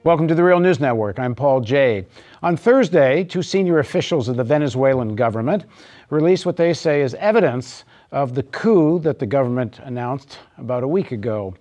Welcome to the Real News Network. I'm Paul Jay. On Thursday, two senior officials of the Venezuelan government released what they say is evidence of the coup that the government announced about a week ago.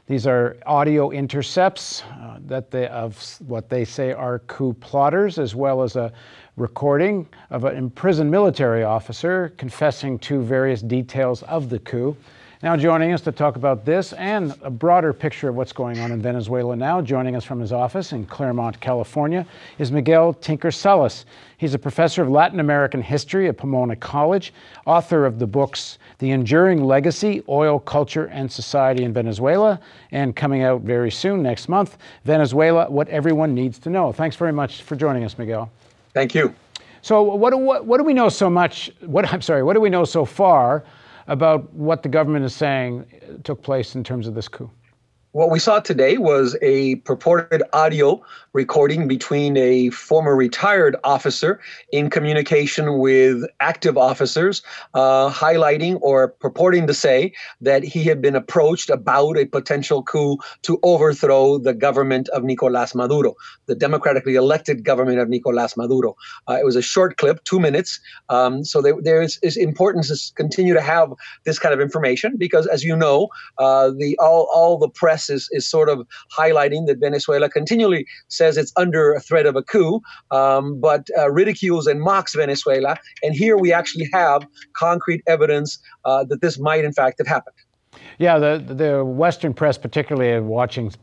These are audio intercepts of what they say are coup plotters, as well as a recording of an imprisoned military officer confessing to various details of the coup. Now joining us to talk about this and a broader picture of what's going on in Venezuela now, joining us from his office in Claremont, California, is Miguel Tinker Salas. He's a professor of Latin American history at Pomona College, author of the books The Enduring Legacy, Oil, Culture, and Society in Venezuela, and coming out very soon, next month, Venezuela, What Everyone Needs to Know. Thanks very much for joining us, Miguel. Thank you. So what do we know so much, what do we know so far about what the government is saying took place in terms of this coup? What we saw today was a purported audio recording between a former retired officer in communication with active officers, highlighting or purporting to say that he had been approached about a potential coup to overthrow the government of Nicolás Maduro, the democratically elected government of Nicolás Maduro. It was a short clip, 2 minutes. So there is importance to continue to have this kind of information because, as you know, all the press is sort of highlighting that Venezuela continually says it's under a threat of a coup, but ridicules and mocks Venezuela. And here we actually have concrete evidence that this might in fact have happened. Yeah, the Western press, particularly watching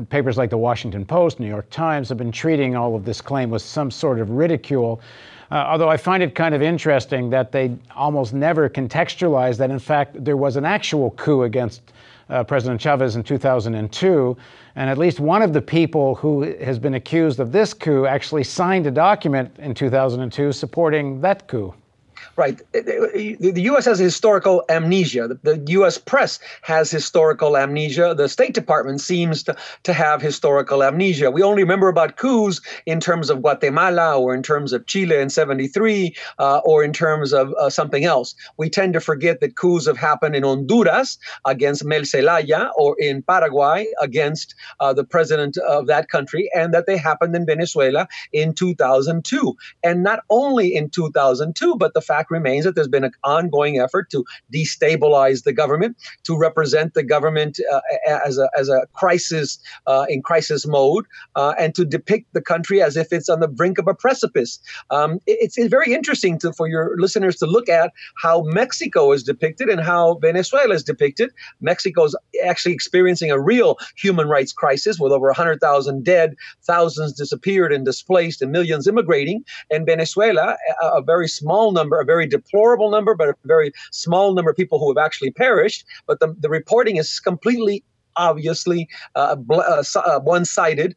papers like the Washington Post, New York Times, have been treating all of this claim with some sort of ridicule. Although I find it kind of interesting that they almost never contextualize that, in fact, there was an actual coup against President Chavez in 2002, and at least one of the people who has been accused of this coup actually signed a document in 2002 supporting that coup. Right. The U.S. has historical amnesia. The U.S. press has historical amnesia. The State Department seems to have historical amnesia. We only remember about coups in terms of Guatemala or in terms of Chile in '73 or in terms of something else. We tend to forget that coups have happened in Honduras against Mel Zelaya or in Paraguay against the president of that country, and that they happened in Venezuela in 2002. And not only in 2002, but the fact remains that there's been an ongoing effort to destabilize the government, to represent the government as a crisis in crisis mode, and to depict the country as if it's on the brink of a precipice. It's very interesting for your listeners to look at how Mexico is depicted and how Venezuela is depicted. Mexico is actually experiencing a real human rights crisis with over 100,000 dead, thousands disappeared and displaced, and millions immigrating. And Venezuela, a very small number, a very deplorable number, but a very small number of people who have actually perished. But the reporting is completely, obviously, one-sided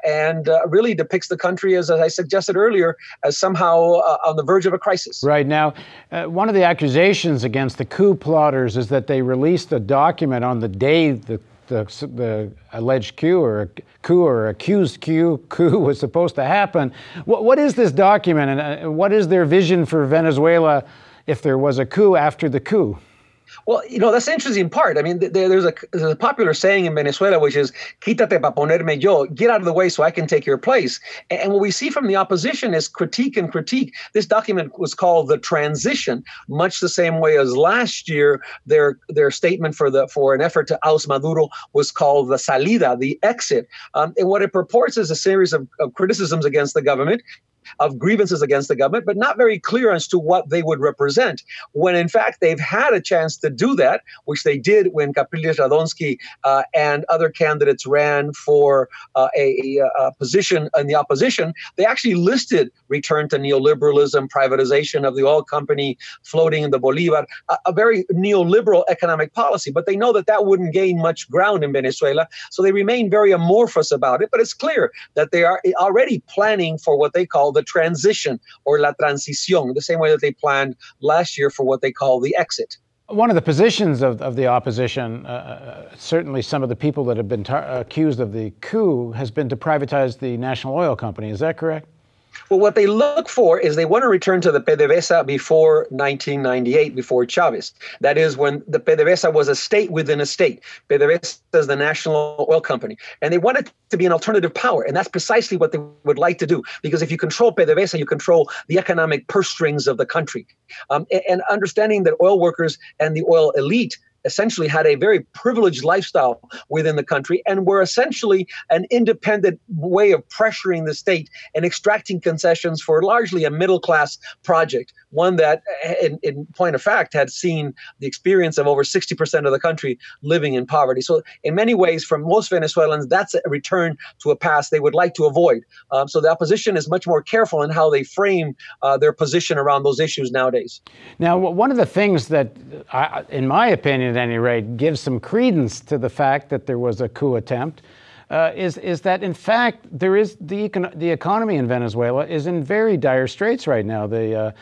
and really depicts the country, as I suggested earlier, as somehow on the verge of a crisis. Right. Now, one of the accusations against the coup plotters is that they released a document on the day the alleged coup or accused coup was supposed to happen. What is this document, and what is their vision for Venezuela if there was a coup after the coup? Well, that's the interesting part. I mean, there's a popular saying in Venezuela, which is, quítate pa ponerme yo, get out of the way so I can take your place. And what we see from the opposition is critique and critique. This document was called The Transition, much the same way as last year, their statement for an effort to oust Maduro was called the Salida, the exit. And what it purports is a series of criticisms against the government, of grievances against the government, but not very clear as to what they would represent, when in fact they've had a chance to do that, which they did when Capriles Radonsky and other candidates ran for a position in the opposition. They actually listed return to neoliberalism, privatization of the oil company, floating in the Bolivar, a very neoliberal economic policy. But they know that that wouldn't gain much ground in Venezuela, so they remain very amorphous about it. But it's clear that they are already planning for what they call the transition, or la transición, the same way that they planned last year for what they call the exit. One of the positions of the opposition, certainly some of the people that have been accused of the coup, has been to privatize the national oil company. Is that correct? Well, what they look for is they want to return to the PDVSA before 1998, before Chavez. That is when the PDVSA was a state within a state. PDVSA is the national oil company. And they want it to be an alternative power. And that's precisely what they would like to do. Because if you control PDVSA, you control the economic purse strings of the country. And understanding that oil workers and the oil elite essentially had a very privileged lifestyle within the country and were essentially an independent way of pressuring the state and extracting concessions for largely a middle-class project, one that, in point of fact, had seen the experience of over 60% of the country living in poverty. So in many ways, for most Venezuelans, that's a return to a past they would like to avoid. So the opposition is much more careful in how they frame their position around those issues nowadays. Now, one of the things that, in my opinion, at any rate, gives some credence to the fact that there was a coup attempt is that, in fact, there is the economy in Venezuela is in very dire straits right now. The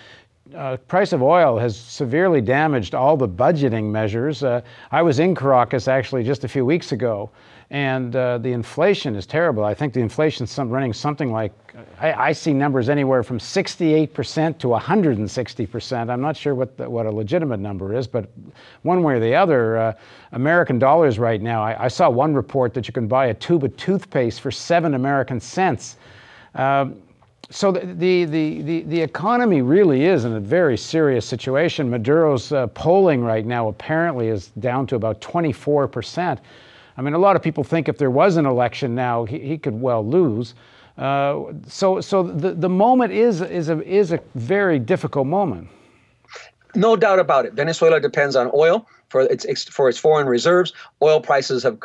price of oil has severely damaged all the budgeting measures. I was in Caracas actually just a few weeks ago, and the inflation is terrible. I think the inflation's running something like, I see numbers anywhere from 68% to 160%. I'm not sure what a legitimate number is, but one way or the other, American dollars right now, I saw one report that you can buy a tube of toothpaste for 7 American cents. So the economy really is in a very serious situation. Maduro's polling right now apparently is down to about 24%. I mean, a lot of people think if there was an election now, he could well lose. So the moment is a very difficult moment. No doubt about it. Venezuela depends on oil for its foreign reserves. Oil prices have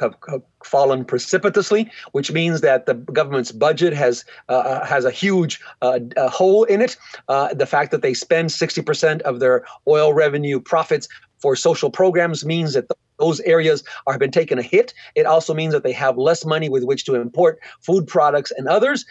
fallen precipitously, which means that the government's budget has a huge hole in it. The fact that they spend 60% of their oil revenue profits for social programs means that those areas have been taking a hit. It also means that they have less money with which to import food products and others,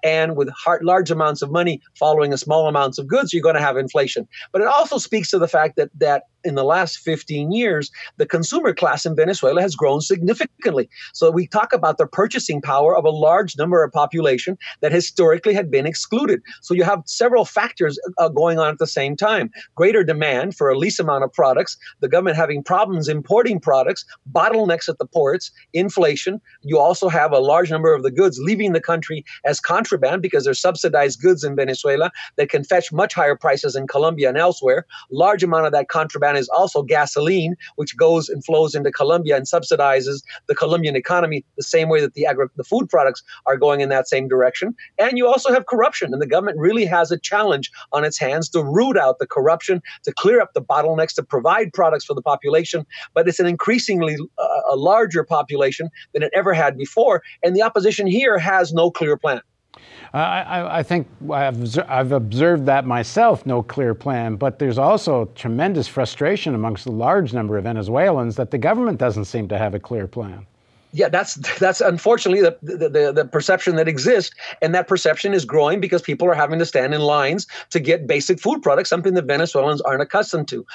and with large amounts of money following a small amounts of goods, you're going to have inflation. But it also speaks to the fact that in the last 15 years, the consumer class in Venezuela has grown significantly. So we talk about the purchasing power of a large number of population that historically had been excluded. So you have several factors going on at the same time. Greater demand for a least amount of products, the government having problems importing products, bottlenecks at the ports, inflation. You also have a large number of the goods leaving the country as contraband because they're subsidized goods in Venezuela that can fetch much higher prices in Colombia and elsewhere. Large amount of that contraband is also gasoline, which goes and flows into Colombia and subsidizes the Colombian economy the same way that the food products are going in that same direction. And you also have corruption, and the government really has a challenge on its hands to root out the corruption, to clear up the bottlenecks, to provide products for the population. But it's an increasingly a larger population than it ever had before, and the opposition here has no clear plan. I think I've observed that myself, no clear plan, but there's also tremendous frustration amongst a large number of Venezuelans that the government doesn't seem to have a clear plan. Yeah, that's unfortunately the perception that exists, and that perception is growing because people are having to stand in lines to get basic food products, something that Venezuelans aren't accustomed to.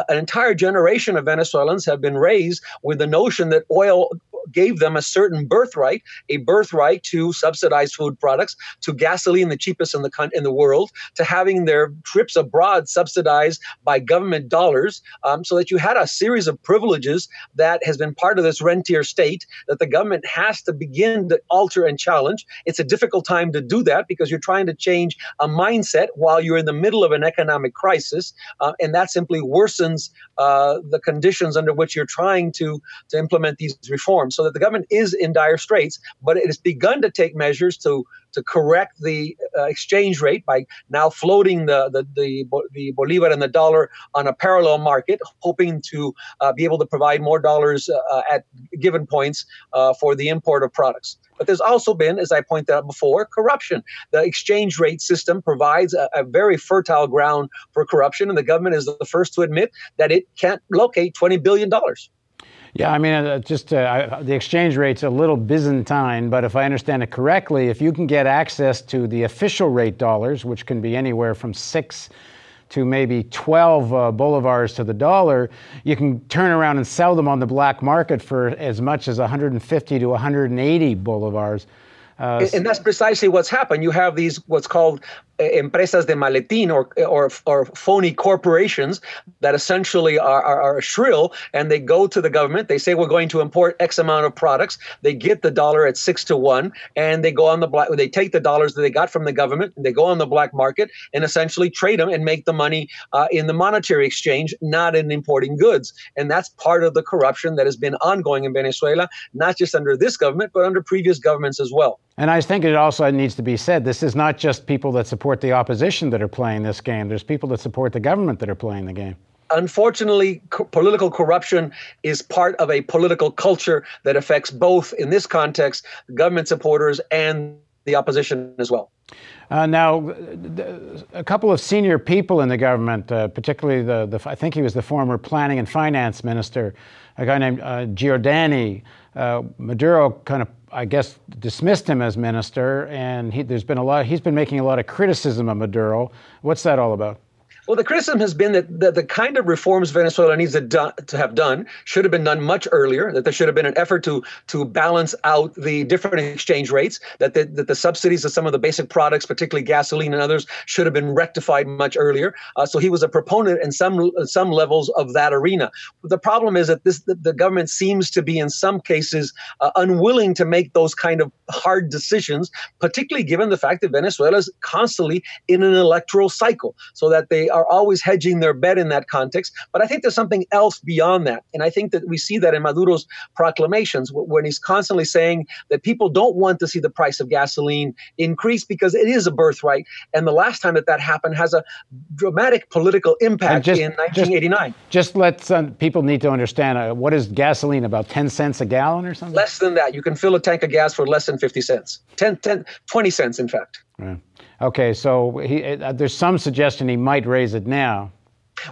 An entire generation of Venezuelans have been raised with the notion that oil gave them a certain birthright, a birthright to subsidized food products, to gasoline, the cheapest in the world, to having their trips abroad subsidized by government dollars, so that you had a series of privileges that has been part of this rentier state that the government has to begin to alter and challenge. It's a difficult time to do that because you're trying to change a mindset while you're in the middle of an economic crisis, and that simply worsens the conditions under which you're trying to implement these reforms. So that the government is in dire straits, but it has begun to take measures to correct the exchange rate by now floating the bolivar and the dollar on a parallel market, hoping to be able to provide more dollars at given points for the import of products. But there's also been, as I pointed out before, corruption. The exchange rate system provides a very fertile ground for corruption, and the government is the first to admit that it can't locate $20 billion. Yeah, I mean, the exchange rate's a little Byzantine, but if I understand it correctly, if you can get access to the official rate dollars, which can be anywhere from 6 to maybe 12 bolivars to the dollar, you can turn around and sell them on the black market for as much as 150 to 180 bolivars. And that's precisely what's happened. You have these what's called empresas de maletín or phony corporations that essentially are shrill, and they go to the government. They say, we're going to import X amount of products. They get the dollar at 6 to 1, and they go on the black. They take the dollars that they got from the government, and they go on the black market and essentially trade them and make the money in the monetary exchange, not in importing goods. And that's part of the corruption that has been ongoing in Venezuela, not just under this government, but under previous governments as well. And I think it also needs to be said, this is not just people that support the opposition that are playing this game. There's people that support the government that are playing the game. Unfortunately, political corruption is part of a political culture that affects both, in this context, government supporters and the opposition as well. Now, a couple of senior people in the government, particularly I think he was the former planning and finance minister, a guy named Giordani. Maduro kind of, I guess, dismissed him as minister, and he's been making a lot of criticism of Maduro. What's that all about? Well, the criticism has been that the kind of reforms Venezuela needs to have done should have been done much earlier, that there should have been an effort to balance out the different exchange rates, that the subsidies of some of the basic products, particularly gasoline and others, should have been rectified much earlier. So he was a proponent in some levels of that arena. But the problem is that the government seems to be in some cases unwilling to make those kind of hard decisions, particularly given the fact that Venezuela is constantly in an electoral cycle, so that they are always hedging their bet in that context. But I think there's something else beyond that. And I think that we see that in Maduro's proclamations, when he's constantly saying that people don't want to see the price of gasoline increase because it is a birthright. And the last time that happened has a dramatic political impact in 1989. Just let people need to understand, what is gasoline, about 10 cents a gallon or something? Less than that. You can fill a tank of gas for less than 50 cents. 20 cents, in fact. Right. Okay, so there's some suggestion he might raise it now.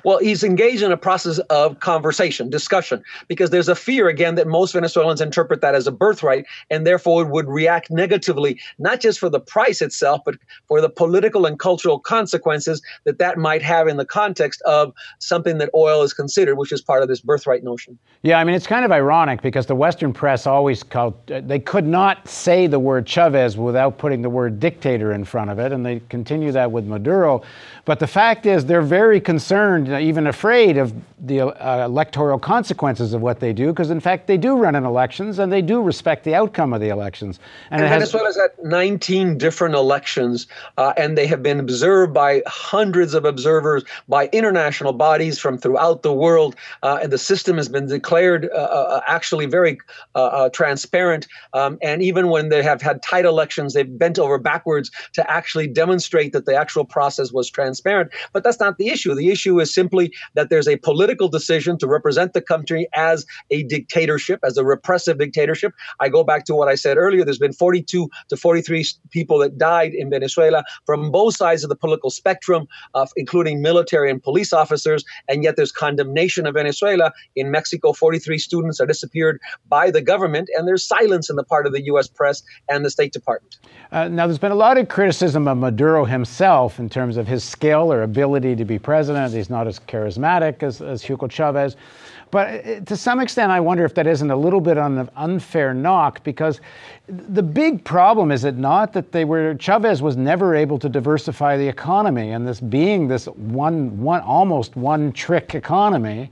Well, he's engaged in a process of conversation, discussion, because there's a fear, again, that most Venezuelans interpret that as a birthright and therefore would react negatively, not just for the price itself, but for the political and cultural consequences that might have in the context of something that oil is considered, which is part of this birthright notion. Yeah, I mean, it's kind of ironic because the Western press always they could not say the word Chavez without putting the word dictator in front of it, and they continue that with Maduro. But the fact is they're very concerned, even afraid of the electoral consequences of what they do, because in fact they do run in elections and they do respect the outcome of the elections. And Venezuela's had 19 different elections, and they have been observed by hundreds of observers, by international bodies from throughout the world, and the system has been declared actually very transparent. And even when they have had tight elections, they've bent over backwards to actually demonstrate that the actual process was transparent. But that's not the issue. The issue is simply that there's a political decision to represent the country as a dictatorship, as a repressive dictatorship. I go back to what I said earlier. There's been 42 to 43 people that died in Venezuela from both sides of the political spectrum, including military and police officers, and yet there's condemnation of Venezuela. In Mexico, 43 students are disappeared by the government, and there's silence in the part of the U.S. press and the State Department. Now, there's been a lot of criticism of Maduro himself in terms of his skill or ability to be president. He's not as charismatic as Hugo Chavez. But to some extent, I wonder if that isn't a little bit on an unfair knock, because the big problem, is it not, that Chavez was never able to diversify the economy, and this being this almost one-trick economy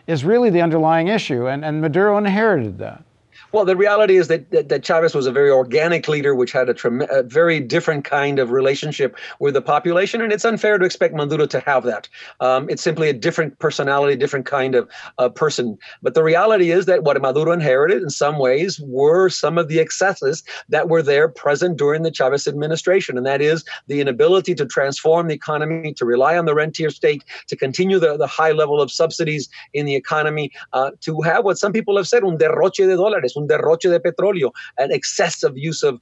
is really the underlying issue, and Maduro inherited that. Well, the reality is that Chavez was a very organic leader, which had a very different kind of relationship with the population, and it's unfair to expect Maduro to have that. It's simply a different personality, different kind of person. But the reality is that what Maduro inherited in some ways were some of the excesses that were there present during the Chavez administration, and that is the inability to transform the economy, to rely on the rentier state, to continue the high level of subsidies in the economy, to have what some people have said, un derroche de dólares, un derroche de petróleo, an excessive use of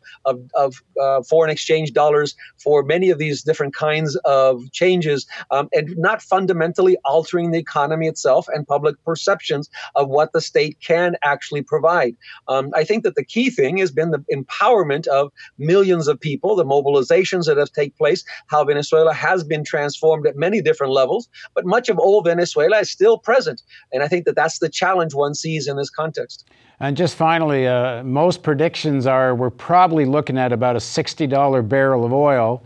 foreign exchange dollars for many of these different kinds of changes, and not fundamentally altering the economy itself and public perceptions of what the state can actually provide. I think that the key thing has been the empowerment of millions of people, the mobilizations that have taken place, how Venezuela has been transformed at many different levels, but much of old Venezuela is still present. And I think that that's the challenge one sees in this context. And just finally, most predictions are we're probably looking at about a $60 barrel of oil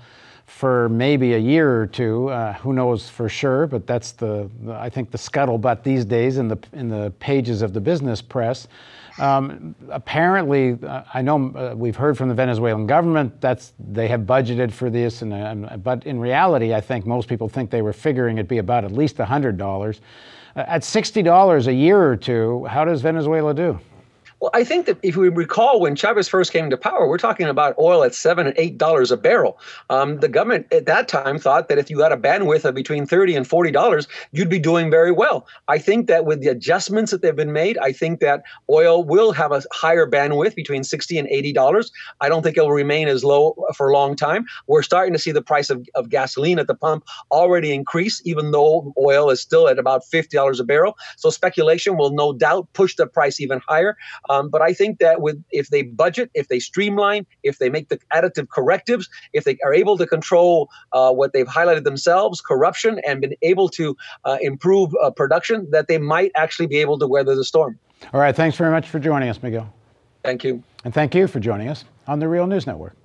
for maybe a year or two. Who knows for sure? But that's I think the scuttlebutt these days in the pages of the business press. Apparently, I know we've heard from the Venezuelan government they have budgeted for this, but in reality, I think most people think they were figuring it'd be about at least $100. At $60 a year or two, how does Venezuela do? Well, I think that if we recall when Chavez first came to power, we're talking about oil at $7 and $8 a barrel. The government at that time thought that if you got a bandwidth of between $30 and $40, you'd be doing very well. I think that with the adjustments that they've been made, I think that oil will have a higher bandwidth between $60 and $80. I don't think it will remain as low for a long time. We're starting to see the price of gasoline at the pump already increase, even though oil is still at about $50 a barrel. So speculation will no doubt push the price even higher. But I think that if they budget, if they streamline, if they make the additive correctives, if they are able to control what they've highlighted themselves, corruption, and been able to improve production, that they might actually be able to weather the storm. All right. Thanks very much for joining us, Miguel. Thank you. And thank you for joining us on the Real News Network.